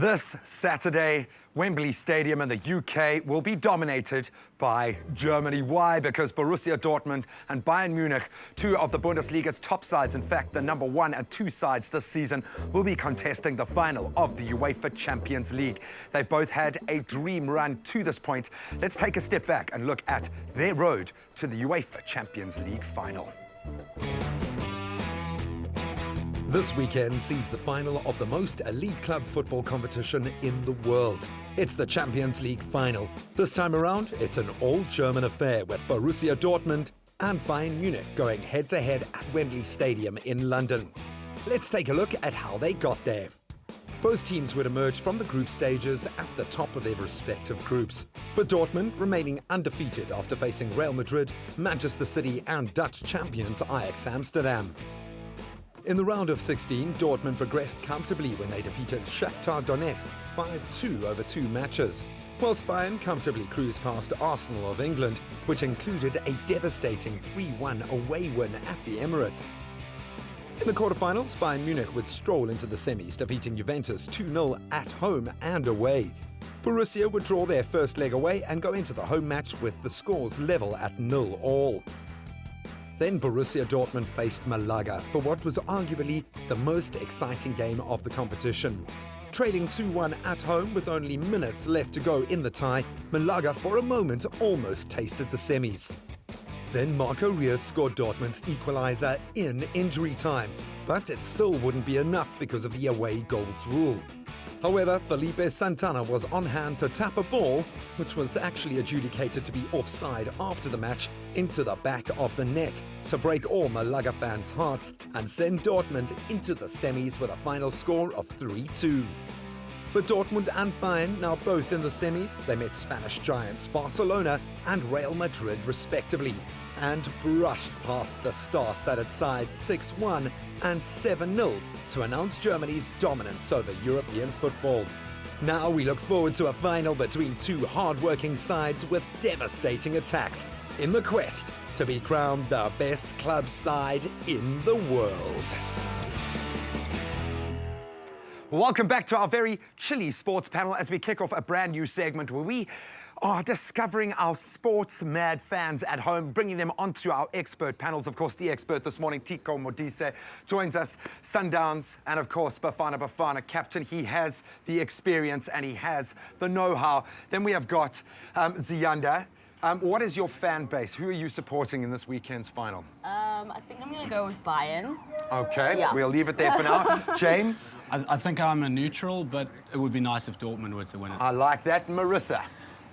This Saturday, Wembley Stadium in the UK will be dominated by Germany. Why? Because Borussia Dortmund and Bayern Munich, two of the Bundesliga's top sides, in fact, the number 1 and 2 sides this season, will be contesting the final of the UEFA Champions League. They've both had a dream run to this point. Let's take a step back and look at their road to the UEFA Champions League final. This weekend sees the final of the most elite club football competition in the world. It's the Champions League final. This time around, it's an all-German affair with Borussia Dortmund and Bayern Munich going head-to-head at Wembley Stadium in London. Let's take a look at how they got there. Both teams would emerge from the group stages at the top of their respective groups, with Dortmund remaining undefeated after facing Real Madrid, Manchester City and Dutch champions Ajax Amsterdam. In the round of 16, Dortmund progressed comfortably when they defeated Shakhtar Donetsk 5-2 over 2 matches, whilst Bayern comfortably cruised past Arsenal of England, which included a devastating 3-1 away win at the Emirates. In the quarterfinals, Bayern Munich would stroll into the semis, defeating Juventus 2-0 at home and away. Borussia would draw their first leg away and go into the home match with the scores level at 0-0. Then Borussia Dortmund faced Malaga for what was arguably the most exciting game of the competition. Trailing 2-1 at home with only minutes left to go in the tie, Malaga for a moment almost tasted the semis. Then Marco Reus scored Dortmund's equaliser in injury time, but it still wouldn't be enough because of the away goals rule. However, Felipe Santana was on hand to tap a ball, which was actually adjudicated to be offside after the match, into the back of the net to break all Malaga fans' hearts and send Dortmund into the semis with a final score of 3-2. With Dortmund and Bayern now both in the semis, they met Spanish giants Barcelona and Real Madrid respectively, and brushed past the star-studded sides 6-1 and 7-0 to announce Germany's dominance over European football. Now we look forward to a final between two hard-working sides with devastating attacks in the quest to be crowned the best club side in the world. Welcome back to our very chilly sports panel as we kick off a brand new segment where we are discovering our sports-mad fans at home, bringing them onto our expert panels. Of course, the expert this morning, Tico Modise, joins us, Sundowns, and of course, Bafana captain. He has the experience and he has the know-how. Then we have got Ziyanda. What is your fan base? Who are you supporting in this weekend's final? I think I'm going to go with Bayern. Okay, Yeah. We'll leave it there for now. James? I think I'm a neutral, but it would be nice if Dortmund were to win it. I like that. Marissa?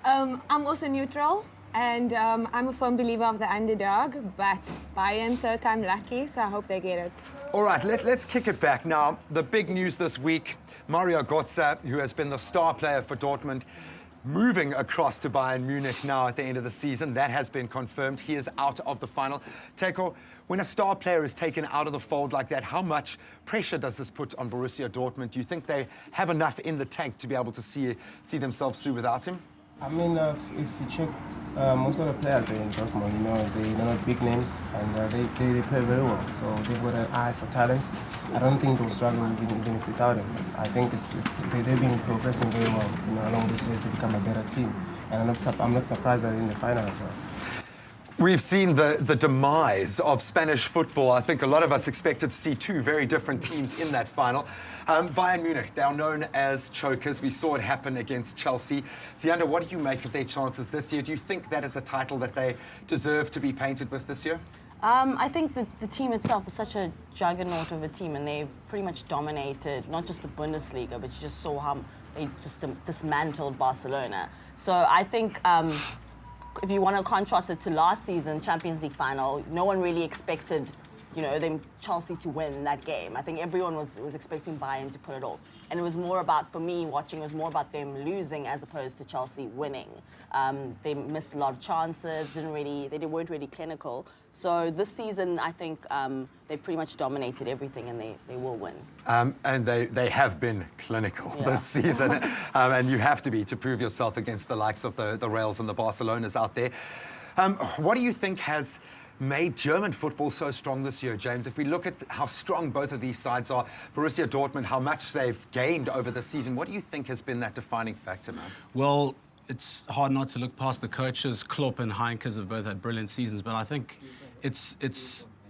I'm also neutral, and I'm a firm believer of the underdog, but Bayern, third time lucky, so I hope they get it. All right, let's kick it back now. The big news this week, Mario Götze, who has been the star player for Dortmund, moving across to Bayern Munich now at the end of the season. That has been confirmed. He is out of the final. Teko, when a star player is taken out of the fold like that, how much pressure does this put on Borussia Dortmund? Do you think they have enough in the tank to be able to see themselves through without him? I mean, if you check most of the players there in Dortmund, they're not big names and they play very well. So they've got an eye for talent. I don't think they'll struggle even without him. I think they've been progressing very well, along those years to become a better team. And I'm not surprised that in the final as well. We've seen the demise of Spanish football. I think a lot of us expected to see two very different teams in that final. Bayern Munich, they are known as chokers. We saw it happen against Chelsea. Ziyanda, what do you make of their chances this year? Do you think that is a title that they deserve to be painted with this year? I think that the team itself is such a juggernaut of a team, and they've pretty much dominated not just the Bundesliga, but you just saw how they just dismantled Barcelona. So I think if you want to contrast it to last season Champions League final, no one really expected, Chelsea to win that game. I think everyone was expecting Bayern to put it off. And it was more about, for me watching, it was more about them losing as opposed to Chelsea winning. They missed a lot of chances, they weren't really clinical. So this season, I think they've pretty much dominated everything and they will win. And they have been clinical this season. And you have to be to prove yourself against the likes of the Reals and the Barcelonas out there. What do you think has made German football so strong this year, James? If we look at how strong both of these sides are, Borussia Dortmund, how much they've gained over the season, what do you think has been that defining factor, man? Well, it's hard not to look past the coaches. Klopp and Heinkes have both had brilliant seasons, but I think it's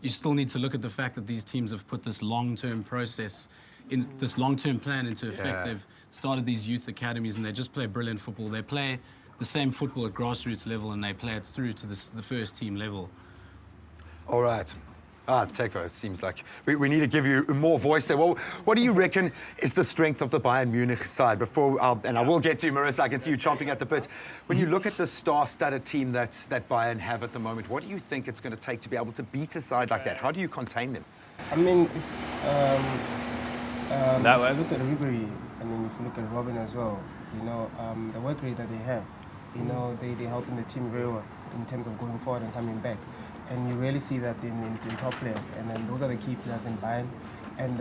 you still need to look at the fact that these teams have put this long-term process, in this long-term plan into effect. Yeah. They've started these youth academies and they just play brilliant football. They play the same football at grassroots level and they play it through to the first team level. All right. Teko, it seems like we need to give you more voice there. Well, what do you reckon is the strength of the Bayern Munich side? And I will get to you, Marissa, I can see you chomping at the bit. When you look at the star-studded team that Bayern have at the moment, what do you think it's going to take to be able to beat a side like that? How do you contain them? I mean, if you look at Ribery, I mean, if you look at Robin as well, you know, the work rate that they have, you know, they're helping the team very well in terms of going forward and coming back. And you really see that in top players, and then those are the key players in Bayern. And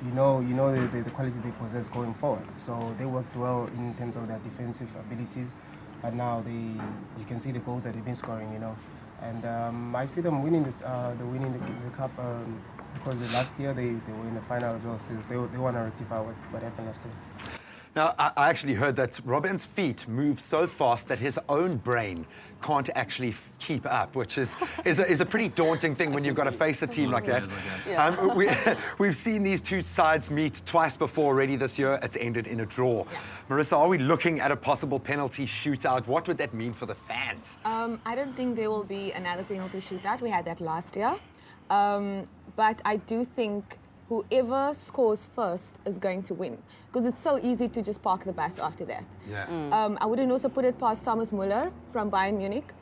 you know the quality they possess going forward. So they worked well in terms of their defensive abilities, but now you can see the goals that they've been scoring, you know. And I see them winning the cup because last year they were in the final as well. So they want to rectify what happened last year. Now, I actually heard that Robin's feet move so fast that his own brain can't actually keep up, which is a pretty daunting thing when you've got to face a team like that. Yeah. We've seen these two sides meet twice before already this year. It's ended in a draw. Yeah. Marissa, are we looking at a possible penalty shootout? What would that mean for the fans? I don't think there will be another penalty shootout. We had that last year. But I do think whoever scores first is going to win, because it's so easy to just park the bus after that. Yeah. I wouldn't also put it past Thomas Müller from Bayern Munich.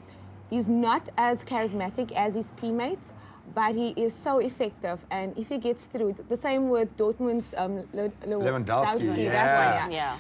He's not as charismatic as his teammates, but he is so effective. And if he gets through, the same with Dortmund's Lewandowski, that one, Yeah.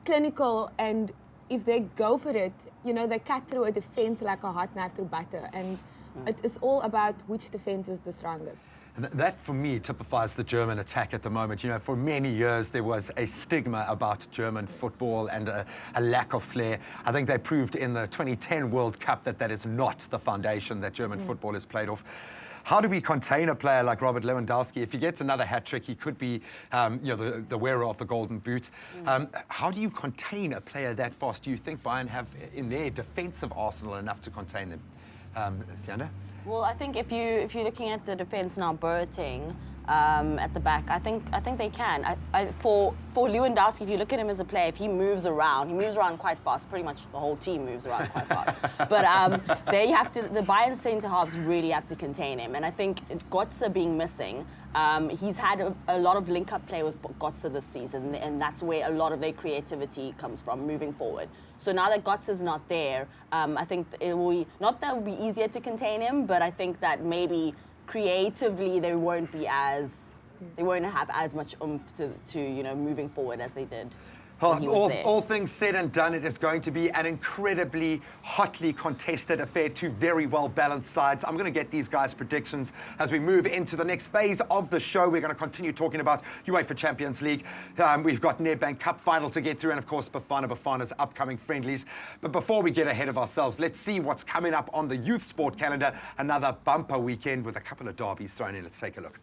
clinical, and if they go for it, you know, they cut through a defense like a hot knife through butter. And it is all about which defense is the strongest. And that, for me, typifies the German attack at the moment. You know, for many years, there was a stigma about German football and a lack of flair. I think they proved in the 2010 World Cup that is not the foundation that German football is played off. How do we contain a player like Robert Lewandowski? If he gets another hat-trick, he could be the wearer of the golden boot. How do you contain a player that fast? Do you think Bayern have in their defensive arsenal enough to contain them? Sianda? Well, I think if you're looking at the defense now, Boateng at the back, I think they can. For Lewandowski, if you look at him as a player, if he moves around quite fast. Pretty much the whole team moves around quite fast. But the Bayern centre halves really have to contain him. And I think Götze being missing, he's had a lot of link-up play with Götze this season, and that's where a lot of their creativity comes from moving forward. So now that Götze's not there, I think it will not that it will be easier to contain him, but I think that maybe creatively they won't have as much oomph to moving forward as they did. All things said and done, it is going to be an incredibly hotly contested affair, two very well-balanced sides. I'm going to get these guys' predictions as we move into the next phase of the show. We're going to continue talking about UEFA Champions League. We've got Nedbank Cup final to get through, and of course Bafana's upcoming friendlies. But before we get ahead of ourselves, let's see what's coming up on the youth sport calendar. Another bumper weekend with a couple of derbies thrown in. Let's take a look.